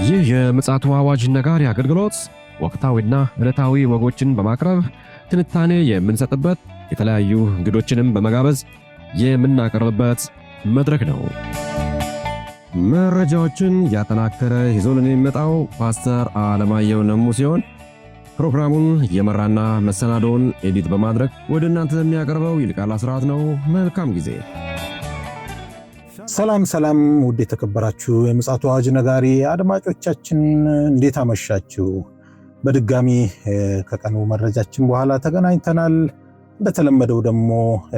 ይህ የምፅዓቱ አዋጅ ነጋሪ አገልግሎት ወቅታዊና ዕለታዊ ወጎችን በማቅረብ ትንታኔ የምንሰጥበት የተለያዩ እንግዶችንም በመጋበዝ የምናቀርብበት መድረክ ነው። መረጃዎችን ያጠናከረ ይዞልን የሚመጣው ፓስተር አለማየሁ ነሙ ሲሆን ፕሮግራሙን የመራና መሰናዶውን ኤዲት በማድረግ ወደ እናንተ የሚያቀርበው ይልቃል አስራት ነው። መልካም ጊዜ። ሰላም ውድ የተከበራችሁ የምፅዓቱ አዋጅ ነጋሪ አድማጮቻችን እንዴት አመሻችሁ? በድጋሚ ከቀኑ መረጃችን በኋላ ተገናኝተናል። እንደተለመደው ደግሞ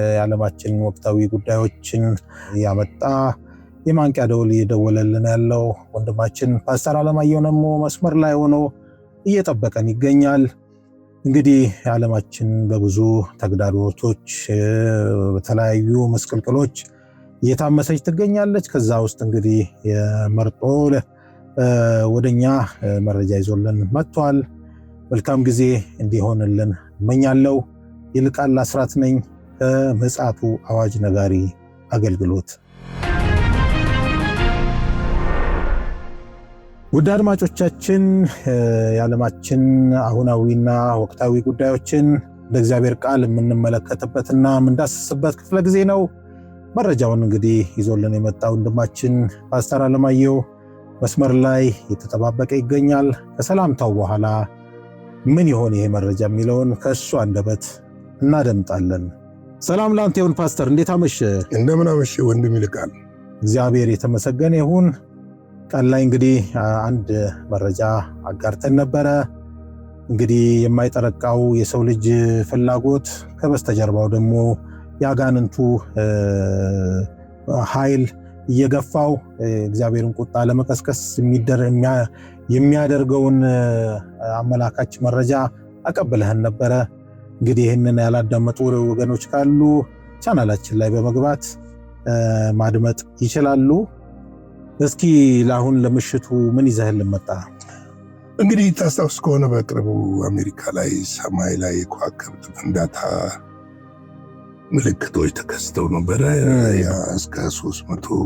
የዓለማችን ወቅታዊ ጉዳዮችን ያመጣ የማንቂያ ደወል እየደወለልን ያለው ወንድማችን ፓስተር አለማየሁ ነሙ መስመር ላይ ሆኖ እየጠበቀን ይገኛል። እንግዲህ ዓለማችን በብዙ ተግዳሮቶች በተለያዩ መስቀልቅሎች እየታመሰች ትገኛለች። ከዛ ውስጥ እንግዲህ የመርጦ ወደኛ መረጃ ይዞልን መጥቷል። መልካም ጊዜ እንዲሆንልን እመኛለሁ። ይልቃል አስራት ነኝ ከምፅዓቱ አዋጅ ነጋሪ አገልግሎት። ውድ አድማጮቻችን የዓለማችን አሁናዊና ወቅታዊ ጉዳዮችን እንደ እግዚአብሔር ቃል የምንመለከትበትና የምንዳስስበት ክፍለ ጊዜ ነው። መረጃውን እንግዲህ ይዞልን የመጣው ወንድማችን ፓስተር አለማየሁ መስመር ላይ የተጠባበቀ ይገኛል። ከሰላምታው በኋላ ምን ይሆን ይሄ መረጃ የሚለውን ከእሱ አንደበት እናደምጣለን። ሰላም ላንተ ይሁን ፓስተር፣ እንዴት አመሸ? እንደምን አመሸ ወንድም ይልቃል። እግዚአብሔር የተመሰገነ ይሁን። ቀን ላይ እንግዲህ አንድ መረጃ አጋርተን ነበረ። እንግዲህ የማይጠረቃው የሰው ልጅ ፍላጎት ከበስተጀርባው ደግሞ ያጋንንቱ ኃይል እየገፋው እግዚአብሔርን ቁጣ ለመቀስቀስ የሚያደርገውን አመላካች መረጃ አቀብለህን ነበረ። እንግዲህ ይህንን ያላዳመጡ ወገኖች ካሉ ቻናላችን ላይ በመግባት ማድመጥ ይችላሉ። እስኪ ለአሁን ለምሽቱ ምን ይዘህልን መጣ? እንግዲህ ታስታውስ ከሆነ በቅርቡ አሜሪካ ላይ ሰማይ ላይ የከዋክብት ፍንዳታ ምልክቶች ተከስተው ነበረ። እስከ 300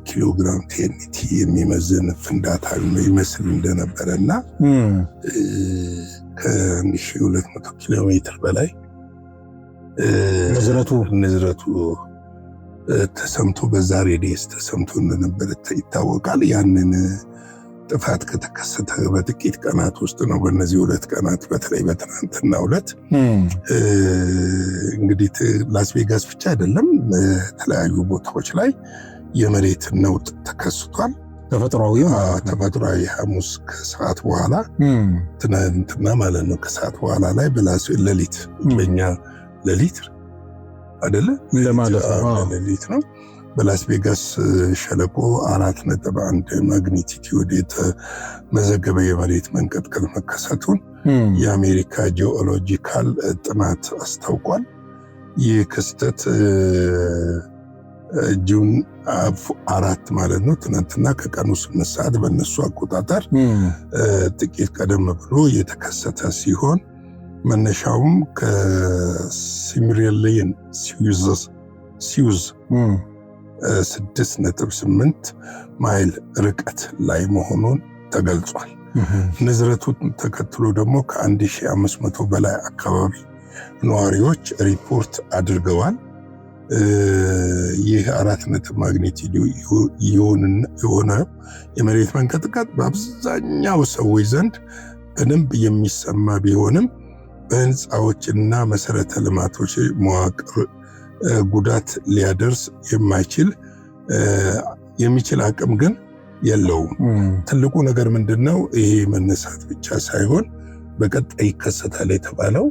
ኪሎ ግራም ቴንቲ የሚመዝን ፍንዳታ ይመስል እንደነበረ እና ከ1200 ኪሎ ሜትር በላይ ንዝረቱ ተሰምቶ በዛ ሬዲየስ ተሰምቶ እንደነበረ ይታወቃል። ያንን ጥፋት ከተከሰተ በጥቂት ቀናት ውስጥ ነው። በእነዚህ 2 ቀናት በተለይ በትናንትና 2 እንግዲህ ላስ ቬጋስ ብቻ አይደለም የተለያዩ ቦታዎች ላይ የመሬት ነውጥ ተከስቷል። ተፈጥሯዊ ሐሙስ ከሰዓት በኋላ ትናንትና ማለት ነው ከሰዓት በኋላ ላይ ሌሊት በእኛ ሌሊት አይደለ ለማለት ሌሊት ነው በላስ ቬጋስ ሸለቆ 4.1 ማግኒቲዩድ የተመዘገበ የመሬት መንቀጥቀጥ መከሰቱን የአሜሪካ ጂኦሎጂካል ጥናት አስታውቋል። ይህ ክስተት ጁን 4 ማለት ነው ትናንትና ከቀኑ 8 ሰዓት በእነሱ አቆጣጠር ጥቂት ቀደም ብሎ የተከሰተ ሲሆን መነሻውም ከሲሚሊየን ሲውዝ 6.8 ማይል ርቀት ላይ መሆኑን ተገልጿል። ንዝረቱን ተከትሎ ደግሞ ከ1500 በላይ አካባቢ ነዋሪዎች ሪፖርት አድርገዋል። ይህ 4 ማግኒቲዩድ የሆነ የመሬት መንቀጥቀጥ በአብዛኛው ሰዎች ዘንድ በደንብ የሚሰማ ቢሆንም በህንፃዎችና መሰረተ ልማቶች መዋቅር ጉዳት ሊያደርስ የሚችል አቅም ግን የለውም። ትልቁ ነገር ምንድነው? ይሄ መነሳት ብቻ ሳይሆን በቀጣይ ይከሰታል የተባለው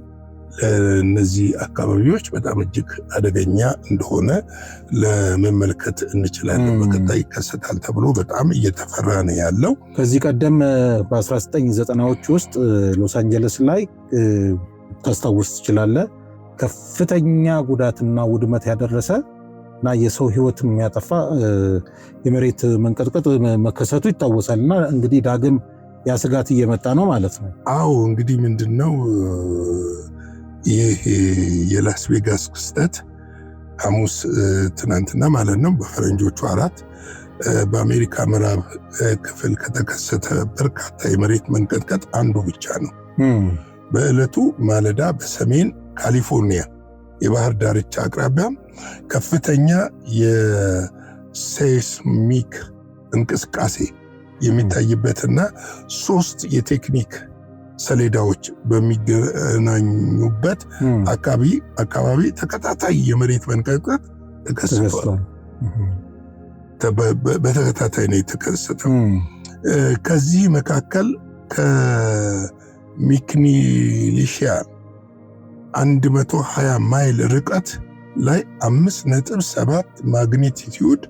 ለእነዚህ አካባቢዎች በጣም እጅግ አደገኛ እንደሆነ ለመመልከት እንችላለን። በቀጣይ ይከሰታል ተብሎ በጣም እየተፈራ ነው ያለው። ከዚህ ቀደም በ1990ዎች ውስጥ ሎስ አንጀለስ ላይ ታስታውስ ትችላለህ፣ ከፍተኛ ጉዳትና ውድመት ያደረሰ እና የሰው ህይወት የሚያጠፋ የመሬት መንቀጥቀጥ መከሰቱ ይታወሳል። እና እንግዲህ ዳግም ያ ስጋት እየመጣ ነው ማለት ነው። አዎ እንግዲህ ምንድነው ይህ የላስ ቬጋስ ክስተት ሐሙስ ትናንትና ማለት ነው በፈረንጆቹ 4 በአሜሪካ ምዕራብ ክፍል ከተከሰተ በርካታ የመሬት መንቀጥቀጥ አንዱ ብቻ ነው። በዕለቱ ማለዳ በሰሜን ካሊፎርኒያ የባህር ዳርቻ አቅራቢያ ከፍተኛ የሴስሚክ እንቅስቃሴ የሚታይበትና 3 የቴክኒክ ሰሌዳዎች በሚገናኙበት አካባቢ ተከታታይ የመሬት መንቀጥቀጥ ተከስቷል። በተከታታይ ነው የተከሰተው። ከዚህ መካከል ከሚክኒሊሺያ 120 ማይል ርቀት ላይ 5.7 ማግኒቲዩድ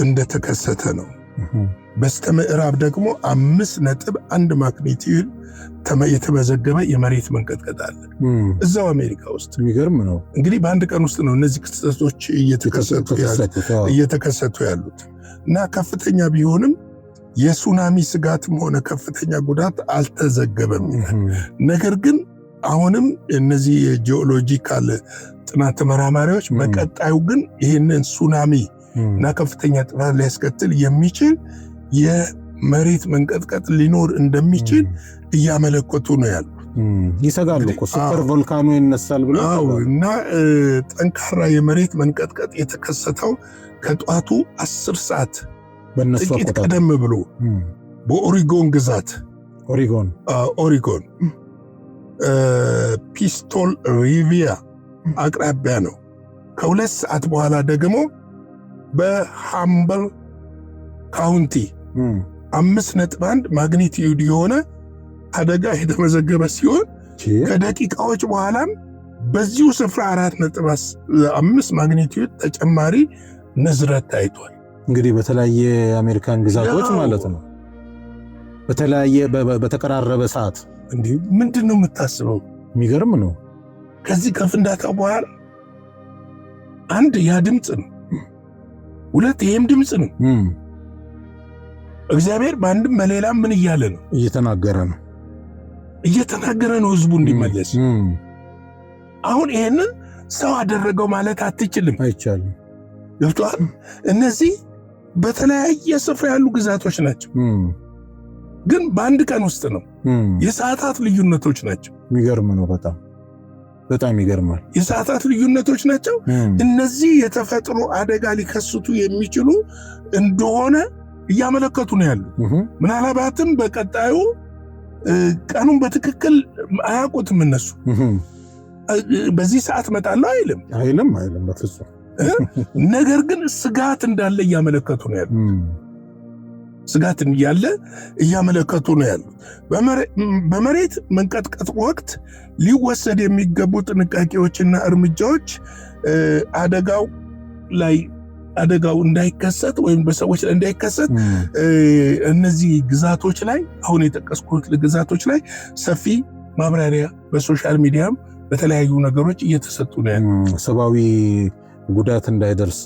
እንደተከሰተ ነው። በስተምዕራብ ደግሞ 5.1 ማግኒቲዩድ የተመዘገበ የመሬት መንቀጥቀጥ አለ እዛው አሜሪካ ውስጥ። የሚገርም ነው። እንግዲህ በአንድ ቀን ውስጥ ነው እነዚህ ክስተቶች እየተከሰቱ ያሉት እና ከፍተኛ ቢሆንም የሱናሚ ስጋትም ሆነ ከፍተኛ ጉዳት አልተዘገበም። ነገር ግን አሁንም እነዚህ የጂኦሎጂካል ጥናት ተመራማሪዎች በቀጣዩ ግን ይህንን ሱናሚ እና ከፍተኛ ጥፋት ሊያስከትል የሚችል የመሬት መንቀጥቀጥ ሊኖር እንደሚችል እያመለከቱ ነው ያሉት። ይሰጋሉ እኮ ሱፐር ቮልካኖ ይነሳል ብለው እና ጠንካራ የመሬት መንቀጥቀጥ የተከሰተው ከጧቱ 10 ሰዓት ጥቂት ቀደም ብሎ በኦሪጎን ግዛት ኦሪጎን ፒስቶል ሪቪያ አቅራቢያ ነው። ከ2 ሰዓት በኋላ ደግሞ በሃምብል ካውንቲ 5.1 ማግኒቲዩድ የሆነ አደጋ የተመዘገበ ሲሆን ከደቂቃዎች በኋላም በዚሁ ስፍራ 4.5 ማግኒቲዩድ ተጨማሪ ንዝረት ታይቷል። እንግዲህ በተለያየ የአሜሪካን ግዛቶች ማለት ነው። በተለያየ በተቀራረበ ሰዓት እንዲህ ምንድን ነው የምታስበው? የሚገርም ነው። ከዚህ ከፍንዳታው በኋላ አንድ ያ ድምፅ ነው፣ 2 ይህም ድምፅ ነው። እግዚአብሔር በአንድም በሌላም ምን እያለ ነው? እየተናገረ ነው ህዝቡ እንዲመለስ። አሁን ይህንን ሰው አደረገው ማለት አትችልም፣ አይቻልም። ገብቶሃል? እነዚህ በተለያየ ስፍራ ያሉ ግዛቶች ናቸው፣ ግን በአንድ ቀን ውስጥ ነው። የሰዓታት ልዩነቶች ናቸው። የሚገርም ነው። በጣም ይገርማል። የሰዓታት ልዩነቶች ናቸው። እነዚህ የተፈጥሮ አደጋ ሊከሰቱ የሚችሉ እንደሆነ እያመለከቱ ነው ያሉ። ምናልባትም በቀጣዩ ቀኑን በትክክል አያውቁትም እነሱ። በዚህ ሰዓት መጣለሁ አይልም በፍጹም። ነገር ግን ስጋት እንዳለ እያመለከቱ ነው ያሉ። ስጋት እንዳለ እያመለከቱ ነው ያሉ። በመሬት መንቀጥቀጥ ወቅት ሊወሰድ የሚገቡ ጥንቃቄዎችና እርምጃዎች አደጋው እንዳይከሰት ወይም በሰዎች ላይ እንዳይከሰት እነዚህ ግዛቶች ላይ አሁን የጠቀስኩት ግዛቶች ላይ ሰፊ ማብራሪያ በሶሻል ሚዲያም በተለያዩ ነገሮች እየተሰጡ ነው ያሉ። ሰብአዊ ጉዳት እንዳይደርስ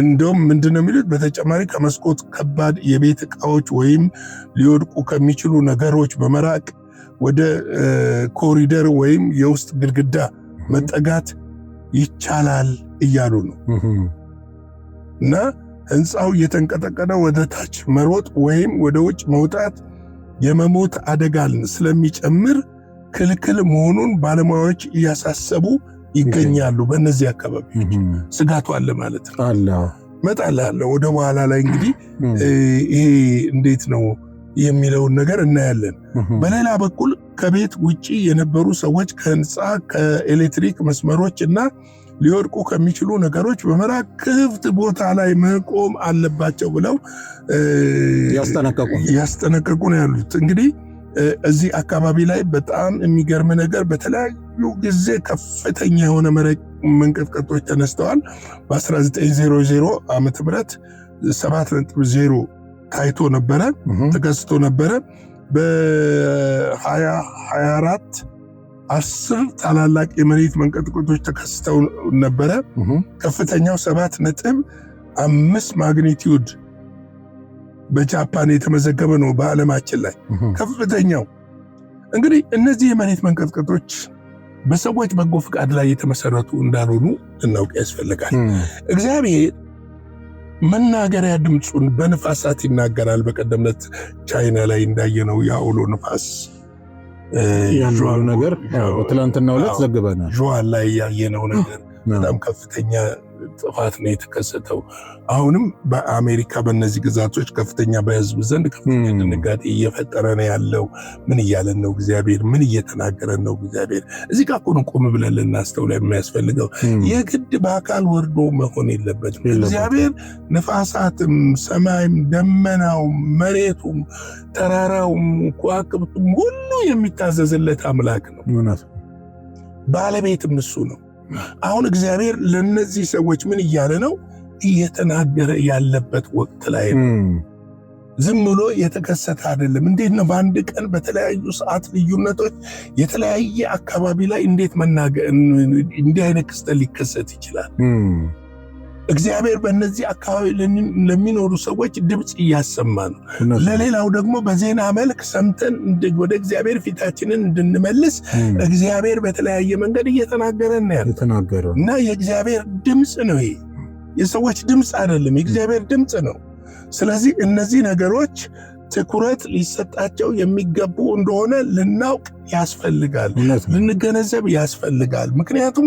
እንደውም ምንድነው የሚሉት? በተጨማሪ ከመስኮት ከባድ የቤት ዕቃዎች ወይም ሊወድቁ ከሚችሉ ነገሮች በመራቅ ወደ ኮሪደር ወይም የውስጥ ግድግዳ መጠጋት ይቻላል እያሉ ነው። እና ህንፃው እየተንቀጠቀጠ ወደ ታች መሮጥ ወይም ወደ ውጭ መውጣት የመሞት አደጋን ስለሚጨምር ክልክል መሆኑን ባለሙያዎች እያሳሰቡ ይገኛሉ። በእነዚህ አካባቢዎች ስጋቱ አለ ማለት ነው። እመጣልሃለሁ ወደ በኋላ ላይ እንግዲህ ይሄ እንዴት ነው የሚለውን ነገር እናያለን። በሌላ በኩል ከቤት ውጪ የነበሩ ሰዎች ከህንፃ ከኤሌክትሪክ መስመሮች እና ሊወድቁ ከሚችሉ ነገሮች በመራቅ ክፍት ቦታ ላይ መቆም አለባቸው ብለው ያስጠነቀቁ ነው ያሉት። እንግዲህ እዚህ አካባቢ ላይ በጣም የሚገርም ነገር በተለያዩ ጊዜ ከፍተኛ የሆነ መሬት መንቀጥቀጦች ተነስተዋል። በ1900 ዓመተ ምህረት 7.0 ታይቶ ነበረ፣ ተከስቶ ነበረ። በ2024 10 ታላላቅ የመሬት መንቀጥቀጦች ተከስተው ነበረ። ከፍተኛው 7.5 ማግኒቲዩድ በጃፓን የተመዘገበ ነው በዓለማችን ላይ ከፍተኛው። እንግዲህ እነዚህ የመሬት መንቀጥቀጦች በሰዎች በጎ ፍቃድ ላይ የተመሰረቱ እንዳልሆኑ ልናውቅ ያስፈልጋል። እግዚአብሔር መናገሪያ ድምፁን በንፋሳት ይናገራል። በቀደምነት ቻይና ላይ እንዳየነው የአውሎ ንፋስ ያለው ነገር በትላንትናው ዕለት ዘግበናል። ጁዋን ላይ ያየነው ነገር በጣም ከፍተኛ ጥፋት ነው የተከሰተው። አሁንም በአሜሪካ በእነዚህ ግዛቶች ከፍተኛ በህዝብ ዘንድ ከፍተኛ ድንጋጤ እየፈጠረ ነው ያለው። ምን እያለን ነው እግዚአብሔር? ምን እየተናገረን ነው እግዚአብሔር? እዚህ ጋር እኮ ነው ቆም ብለን ልናስተውል የሚያስፈልገው። የግድ በአካል ወርዶ መሆን የለበትም። እግዚአብሔር ነፋሳትም፣ ሰማይም፣ ደመናውም፣ መሬቱም፣ ተራራውም፣ ከዋክብቱም ሁሉ የሚታዘዝለት አምላክ ነው። ባለቤትም እሱ ነው። አሁን እግዚአብሔር ለነዚህ ሰዎች ምን እያለ ነው? እየተናገረ ያለበት ወቅት ላይ ነው። ዝም ብሎ የተከሰተ አይደለም። እንዴት ነው በአንድ ቀን በተለያዩ ሰዓት ልዩነቶች የተለያየ አካባቢ ላይ እንዴት እንዲህ አይነት ክስተት ሊከሰት ይችላል? እግዚአብሔር በእነዚህ አካባቢ ለሚኖሩ ሰዎች ድምፅ እያሰማ ነው። ለሌላው ደግሞ በዜና መልክ ሰምተን ወደ እግዚአብሔር ፊታችንን እንድንመልስ እግዚአብሔር በተለያየ መንገድ እየተናገረን ነው ያለው እና የእግዚአብሔር ድምፅ ነው። ይሄ የሰዎች ድምፅ አይደለም፣ የእግዚአብሔር ድምፅ ነው። ስለዚህ እነዚህ ነገሮች ትኩረት ሊሰጣቸው የሚገቡ እንደሆነ ልናውቅ ያስፈልጋል፣ ልንገነዘብ ያስፈልጋል። ምክንያቱም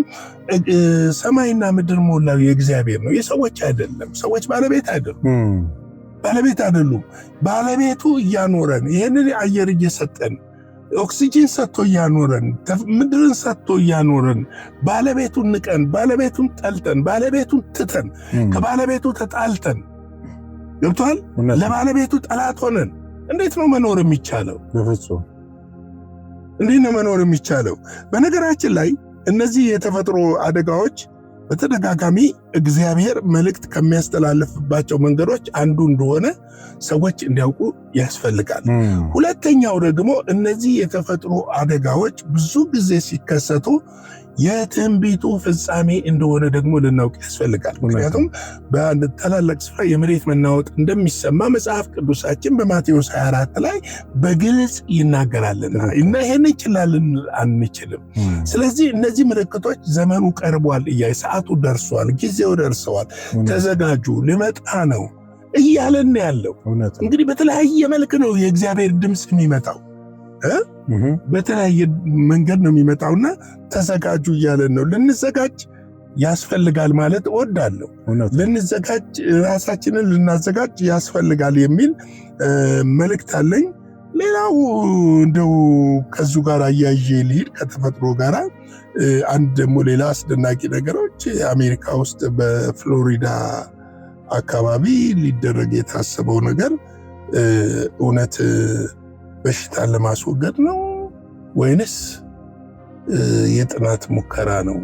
ሰማይና ምድር ሞላው የእግዚአብሔር ነው፣ የሰዎች አይደለም። ሰዎች ባለቤት አይደሉም። ባለቤቱ እያኖረን ይህንን አየር እየሰጠን ኦክሲጂን ሰጥቶ እያኖረን ምድርን ሰጥቶ እያኖረን ባለቤቱን ንቀን ባለቤቱን ጠልተን ባለቤቱን ትተን ከባለቤቱ ተጣልተን ገብቷል። ለባለቤቱ ጠላት ሆነን እንዴት ነው መኖር የሚቻለው? በፍጹም እንዴት ነው መኖር የሚቻለው? በነገራችን ላይ እነዚህ የተፈጥሮ አደጋዎች በተደጋጋሚ እግዚአብሔር መልእክት ከሚያስተላልፍባቸው መንገዶች አንዱ እንደሆነ ሰዎች እንዲያውቁ ያስፈልጋል። ሁለተኛው ደግሞ እነዚህ የተፈጥሮ አደጋዎች ብዙ ጊዜ ሲከሰቱ የትንቢቱ ፍጻሜ እንደሆነ ደግሞ ልናውቅ ያስፈልጋል። ምክንያቱም በአንድ ታላላቅ ስፍራ የመሬት መናወጥ እንደሚሰማ መጽሐፍ ቅዱሳችን በማቴዎስ 24 ላይ በግልጽ ይናገራልና እና ይሄን ይችላልን አንችልም። ስለዚህ እነዚህ ምልክቶች ዘመኑ ቀርቧል፣ ሰዓቱ ደርሷል፣ ጊዜው ደርሰዋል፣ ተዘጋጁ፣ ሊመጣ ነው እያለን ያለው። እንግዲህ በተለያየ መልክ ነው የእግዚአብሔር ድምፅ የሚመጣው፣ በተለያየ መንገድ ነው የሚመጣውና ተዘጋጁ እያለን ነው። ልንዘጋጅ ያስፈልጋል ማለት እወዳለሁ። ልንዘጋጅ፣ ራሳችንን ልናዘጋጅ ያስፈልጋል የሚል መልእክት አለኝ። ሌላው እንደው ከዙ ጋር አያይዤ ልሂድ ከተፈጥሮ ጋር አንድ ደግሞ ሌላ አስደናቂ ነገሮች አሜሪካ ውስጥ በፍሎሪዳ አካባቢ ሊደረግ የታሰበው ነገር እውነት በሽታን ለማስወገድ ነው ወይንስ የጥናት ሙከራ ነው?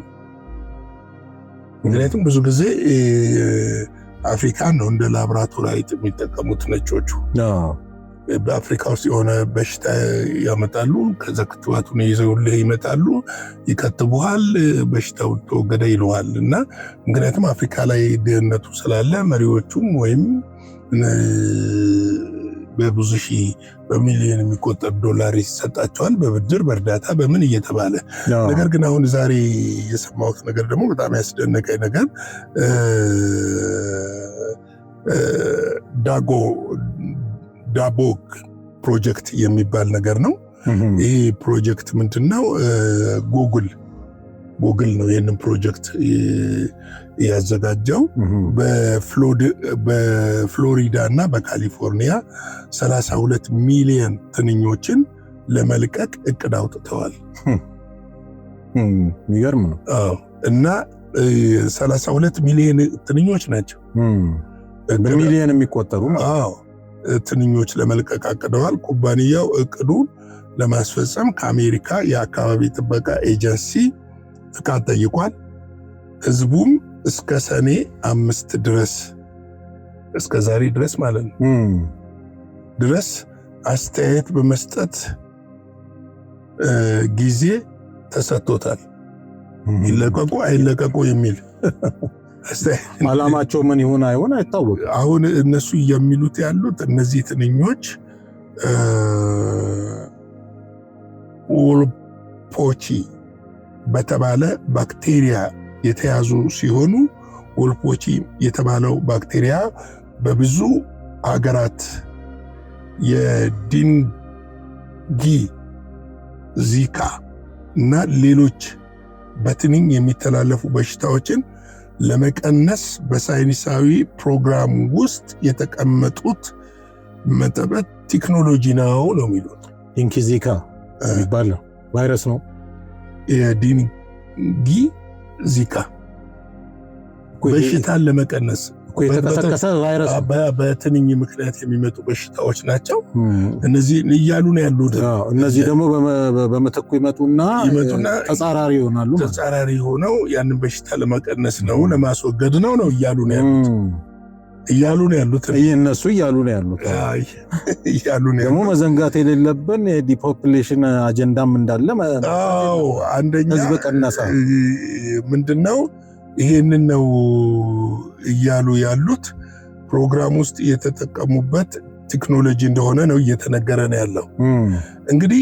ምክንያቱም ብዙ ጊዜ አፍሪካን ነው እንደ ላብራቶሪ የሚጠቀሙት ነጮቹ። በአፍሪካ ውስጥ የሆነ በሽታ ያመጣሉ፣ ከዛ ክትባቱን ይዘውልህ ይመጣሉ፣ ይከትቡሃል፣ በሽታው ተወገደ ይለዋል። እና ምክንያቱም አፍሪካ ላይ ድህነቱ ስላለ መሪዎቹም ወይም በብዙ ሺህ በሚሊዮን የሚቆጠር ዶላር ይሰጣቸዋል በብድር በእርዳታ በምን እየተባለ። ነገር ግን አሁን ዛሬ የሰማሁት ነገር ደግሞ በጣም ያስደነቀኝ ነገር ዳቦግ ፕሮጀክት የሚባል ነገር ነው። ይህ ፕሮጀክት ምንድነው? ጉግል ነው ይህንን ፕሮጀክት ያዘጋጀው። በፍሎሪዳ እና በካሊፎርኒያ 32 ሚሊዮን ትንኞችን ለመልቀቅ እቅድ አውጥተዋል። የሚገርም ነው። እና 32 ሚሊዮን ትንኞች ናቸው፣ በሚሊዮን የሚቆጠሩ ትንኞች ለመልቀቅ አቅደዋል። ኩባንያው እቅዱን ለማስፈጸም ከአሜሪካ የአካባቢ ጥበቃ ኤጀንሲ ፍቃድ ጠይቋል። ህዝቡም እስከ ሰኔ 5 ድረስ እስከ ዛሬ ድረስ ማለት ነው ድረስ አስተያየት በመስጠት ጊዜ ተሰጥቶታል። ይለቀቁ አይለቀቁ የሚል ዓላማቸው ምን ይሆን አይሆን አይታወቅም። አሁን እነሱ የሚሉት ያሉት እነዚህ ትንኞች ኦልፖቺ በተባለ ባክቴሪያ የተያዙ ሲሆኑ ወልፖቺ የተባለው ባክቴሪያ በብዙ አገራት የዲንጊ፣ ዚካ እና ሌሎች በትንኝ የሚተላለፉ በሽታዎችን ለመቀነስ በሳይንሳዊ ፕሮግራም ውስጥ የተቀመጡት መጠበት ቴክኖሎጂ ነው የሚሉት። ዲንጊ ዚካ የሚባል ቫይረስ ነው። የዲንጊ ዚካ በሽታን ለመቀነስ የተቀሰቀሰ ቫይረስ በትንኝ ምክንያት የሚመጡ በሽታዎች ናቸው እነዚህ እያሉ ነው ያሉት። እነዚህ ደግሞ በመተኩ ይመጡና ተጻራሪ ይሆናሉ። ተጻራሪ ሆነው ያንን በሽታ ለመቀነስ ነው ለማስወገድ ነው እያሉ ነው ያሉት እነሱ እያሉ ነው ያሉት። ደግሞ መዘንጋት የሌለብን የዲፖፕሌሽን አጀንዳም እንዳለ አንደኛ ህዝብ ቀነሳ ምንድነው ይሄንን ነው እያሉ ያሉት። ፕሮግራም ውስጥ የተጠቀሙበት ቴክኖሎጂ እንደሆነ ነው እየተነገረ ነው ያለው። እንግዲህ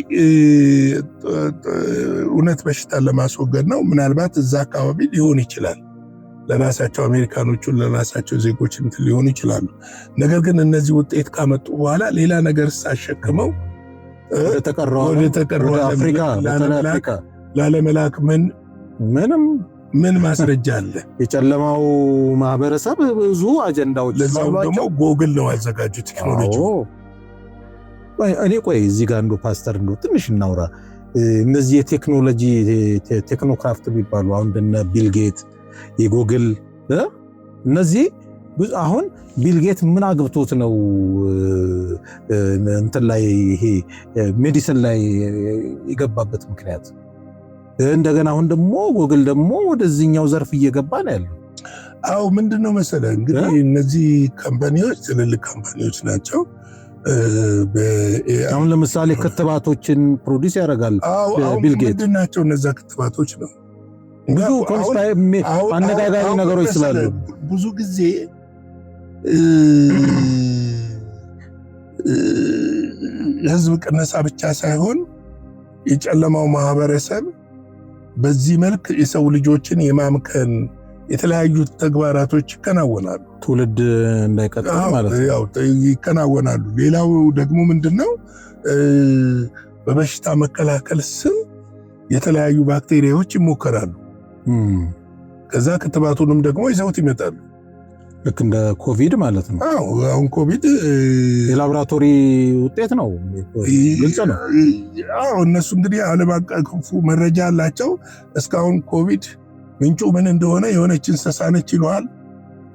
እውነት በሽታን ለማስወገድ ነው ምናልባት እዛ አካባቢ ሊሆን ይችላል ለራሳቸው አሜሪካኖቹን ለራሳቸው ዜጎች እንትን ሊሆኑ ይችላሉ። ነገር ግን እነዚህ ውጤት ካመጡ በኋላ ሌላ ነገር ሳሸክመው ወደ ተቀረው አፍሪካ ላለመላክ ምን ማስረጃ አለ? የጨለማው ማህበረሰብ ብዙ አጀንዳዎች ለዛው ደግሞ ጎግል ነው ያዘጋጁ ቴክኖሎጂ። እኔ ቆይ እዚህ ጋር ፓስተር ትንሽ እናውራ። እነዚህ የቴክኖሎጂ ቴክኖክራፍት የሚባሉ አሁን እንደነ ቢል ጌት የጎግል እነዚህ አሁን ቢል ጌት ምን አግብቶት ነው እንትን ላይ ይሄ ሜዲሲን ላይ የገባበት ምክንያት? እንደገና አሁን ደግሞ ጎግል ደግሞ ወደዚህኛው ዘርፍ እየገባ ነው ያለው። ምንድነው መሰለህ እንግዲህ እነዚህ ካምፓኒዎች ትልልቅ ካምፓኒዎች ናቸው። አሁን ለምሳሌ ክትባቶችን ፕሮዲስ ያደርጋል ቢል ጌት። ምንድናቸው እነዛ ክትባቶች ነው? ብዙ አነጋጋሪ ነገሮች ስላሉ ብዙ ጊዜ የህዝብ ቅነሳ ብቻ ሳይሆን የጨለማው ማህበረሰብ በዚህ መልክ የሰው ልጆችን የማምከን የተለያዩ ተግባራቶች ይከናወናሉ። ትውልድ እንዳይቀጥል ማለት ነው ይከናወናሉ። ሌላው ደግሞ ምንድነው በበሽታ መከላከል ስም የተለያዩ ባክቴሪያዎች ይሞከራሉ። ከዛ ክትባቱንም ደግሞ ይዘውት ይመጣሉ። ልክ እንደ ኮቪድ ማለት ነው። አሁን ኮቪድ የላቦራቶሪ ውጤት ነው፣ ግልጽ ነው። እነሱ እንግዲህ ዓለም አቀፉ መረጃ አላቸው። እስካሁን ኮቪድ ምንጩ ምን እንደሆነ የሆነች እንስሳ ነች ይለዋል።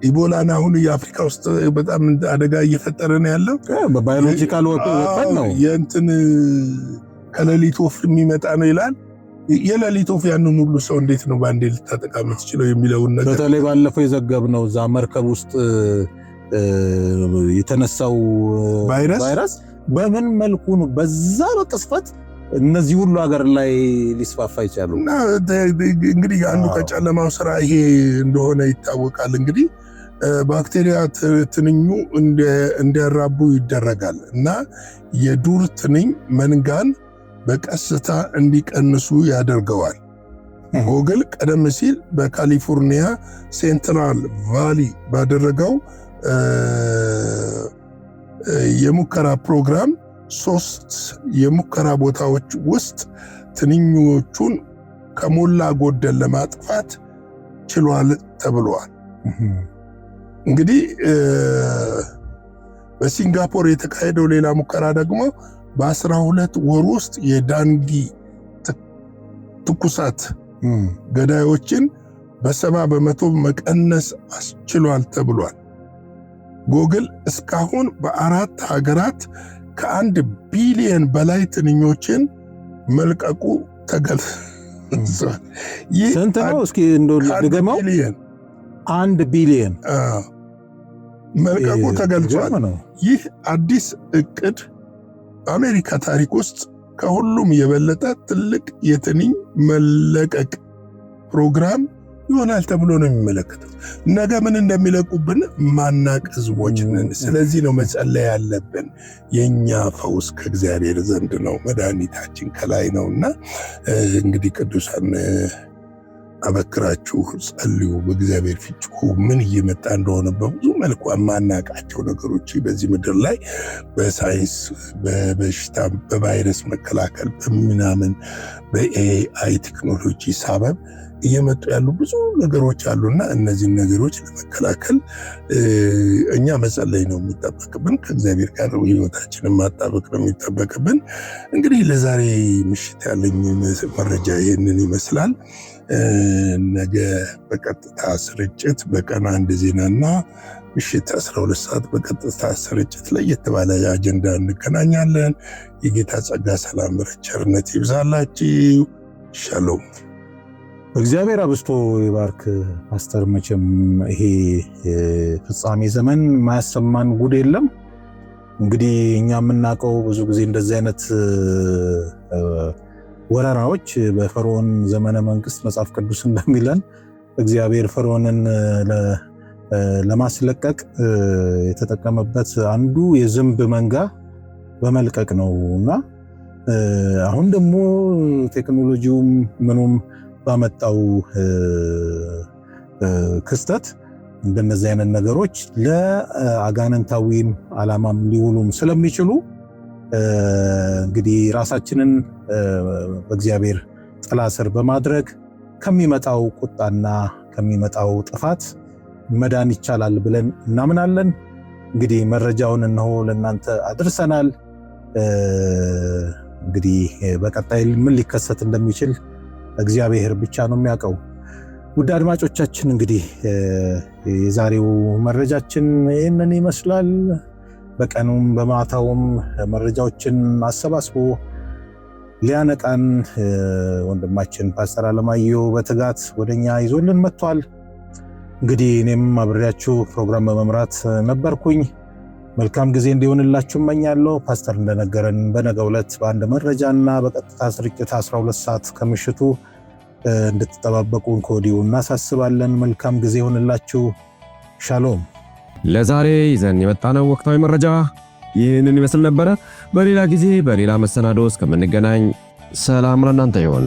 ኢቦላን አሁን የአፍሪካ ውስጥ በጣም አደጋ እየፈጠረ ነው ያለው። በባዮሎጂካል ወጥመድ ነው። የእንትን ከሌሊት ወፍ የሚመጣ ነው ይላል። የሌሊት ወፍ ያንን ሁሉ ሰው እንዴት ነው በአንዴ ልታጠቃ የምትችለው የሚለውን ነገር በተለይ ባለፈው የዘገብነው እዛ መርከብ ውስጥ የተነሳው ቫይረስ በምን መልኩ ነው በዛ በቅስፈት እነዚህ ሁሉ ሀገር ላይ ሊስፋፋ ይቻሉ? እንግዲህ አንዱ ከጨለማው ስራ ይሄ እንደሆነ ይታወቃል። እንግዲህ ባክቴሪያ ትንኙ እንዲያራቡ ይደረጋል እና የዱር ትንኝ መንጋን በቀስታ እንዲቀንሱ ያደርገዋል። ጎግል ቀደም ሲል በካሊፎርኒያ ሴንትራል ቫሊ ባደረገው የሙከራ ፕሮግራም 3 የሙከራ ቦታዎች ውስጥ ትንኞቹን ከሞላ ጎደል ለማጥፋት ችሏል ተብሏል። እንግዲህ በሲንጋፖር የተካሄደው ሌላ ሙከራ ደግሞ በ12 ወር ውስጥ የዳንጊ ትኩሳት ገዳዮችን በ70% መቀነስ አስችሏል ተብሏል። ጎግል እስካሁን በ4 ሀገራት ከ1 ቢሊየን በላይ ትንኞችን መልቀቁ ተገልጿል። ስንት ነው? እስኪ እንደገመው 1 ቢሊየን መልቀቁ ተገልጿል። ይህ አዲስ እቅድ በአሜሪካ ታሪክ ውስጥ ከሁሉም የበለጠ ትልቅ የትንኝ መለቀቅ ፕሮግራም ይሆናል ተብሎ ነው የሚመለከተው። ነገ ምን እንደሚለቁብን ማናቅ ህዝቦች ነን። ስለዚህ ነው መጸለይ ያለብን። የኛ ፈውስ ከእግዚአብሔር ዘንድ ነው፣ መድኃኒታችን ከላይ ነውና እንግዲህ ቅዱሳን አበክራችሁ ጸልዩ፣ በእግዚአብሔር ፊት ጩኹ። ምን እየመጣ እንደሆነ በብዙ መልኩ የማናውቃቸው ነገሮች በዚህ ምድር ላይ በሳይንስ በበሽታ በቫይረስ መከላከል በምናምን በኤአይ ቴክኖሎጂ ሳበብ እየመጡ ያሉ ብዙ ነገሮች አሉና እነዚህን ነገሮች ለመከላከል እኛ መጸለይ ነው የሚጠበቅብን። ከእግዚአብሔር ጋር ህይወታችንን ማጣበቅ ነው የሚጠበቅብን። እንግዲህ ለዛሬ ምሽት ያለኝ መረጃ ይህንን ይመስላል። ነገ በቀጥታ ስርጭት በቀን 1 ዜናና ምሽት 12 ሰዓት በቀጥታ ስርጭት ለየት ባለ አጀንዳ እንገናኛለን። የጌታ ጸጋ፣ ሰላም፣ ቸርነት ይብዛላችሁ። ሻሎም። እግዚአብሔር አብስቶ ይባርክ ፓስተር። መቼም ይሄ ፍጻሜ ዘመን ማያሰማን ጉድ የለም። እንግዲህ እኛ የምናውቀው ብዙ ጊዜ እንደዚህ አይነት ወረራዎች በፈርዖን ዘመነ መንግስት መጽሐፍ ቅዱስ እንደሚለን እግዚአብሔር ፈርዖንን ለማስለቀቅ የተጠቀመበት አንዱ የዝንብ መንጋ በመልቀቅ ነውና አሁን ደግሞ ቴክኖሎጂውም ምኑም ባመጣው ክስተት እንደነዚህ አይነት ነገሮች ለአጋንንታዊም ዓላማም ሊውሉም ስለሚችሉ እንግዲህ ራሳችንን በእግዚአብሔር ጥላ ስር በማድረግ ከሚመጣው ቁጣና ከሚመጣው ጥፋት መዳን ይቻላል ብለን እናምናለን። እንግዲህ መረጃውን እነሆ ለእናንተ አድርሰናል። እንግዲህ በቀጣይ ምን ሊከሰት እንደሚችል እግዚአብሔር ብቻ ነው የሚያውቀው። ውድ አድማጮቻችን እንግዲህ የዛሬው መረጃችን ይህንን ይመስላል። በቀኑም በማታውም መረጃዎችን አሰባስቦ ሊያነቃን ወንድማችን ፓስተር አለማየሁ በትጋት ወደኛ ይዞልን መጥቷል። እንግዲህ እኔም አብሬያችሁ ፕሮግራም በመምራት ነበርኩኝ። መልካም ጊዜ እንዲሆንላችሁ እመኛለሁ። ፓስተር እንደነገረን በነገው ዕለት በአንድ መረጃና በቀጥታ ስርጭት 12 ሰዓት ከምሽቱ እንድትጠባበቁን ከወዲሁ እናሳስባለን። መልካም ጊዜ ይሆንላችሁ። ሻሎም። ለዛሬ ይዘን የመጣነው ወቅታዊ መረጃ ይህንን ይመስል ነበረ። በሌላ ጊዜ በሌላ መሰናዶ እስከምንገናኝ ሰላም ለእናንተ ይሁን።